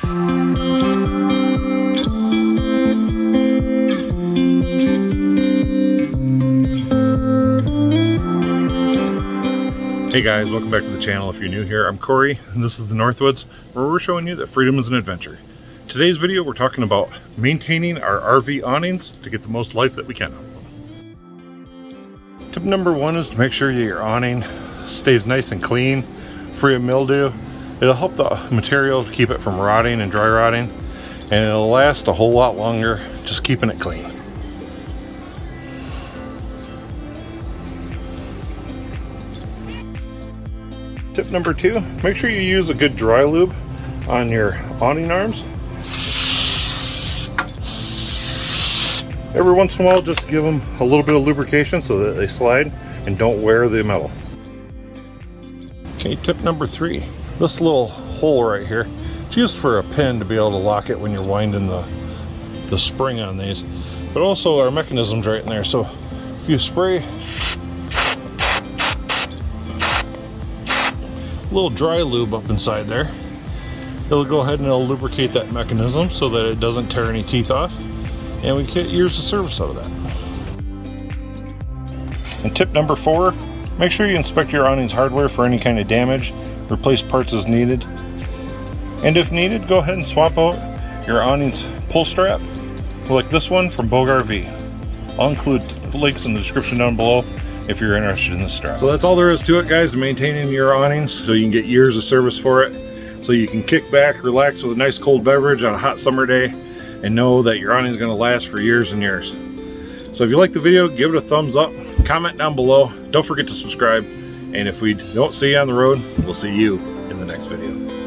Hey guys, welcome back to the channel. If you're new here, I'm Corey, and this is the Northwoods, where we're showing you that freedom is an adventure. Today's video, we're talking about maintaining our RV awnings to get the most life that we can out of them. Tip number one is to make sure your awning stays nice and clean, free of mildew. It'll help the material to keep it from rotting and dry rotting, and it'll last a whole lot longer just keeping it clean. Tip number two, make sure you use a good dry lube on your awning arms. Every once in a while, just give them a little bit of lubrication so that they slide and don't wear the metal. Okay, tip number three, this little hole right here, it's used for a pin to be able to lock it when you're winding the spring on these, but also our mechanism's right in there. So if you spray a little dry lube up inside there, it'll go ahead and it'll lubricate that mechanism so that it doesn't tear any teeth off, and we get years of service out of that. And tip number four, make sure you inspect your awning's hardware for any kind of damage, replace parts as needed, and if needed, go ahead and swap out your awning's pull strap like this one from Bogue RV. I'll include links in the description down below if you're interested in this strap. So that's all there is to it, guys, to maintaining your awnings so you can get years of service for it, so you can kick back, relax with a nice cold beverage on a hot summer day, and know that your awning is going to last for years and years. So if you like the video, give it a thumbs up, comment down below, don't forget to subscribe, and if we don't see you on the road, we'll see you in the next video.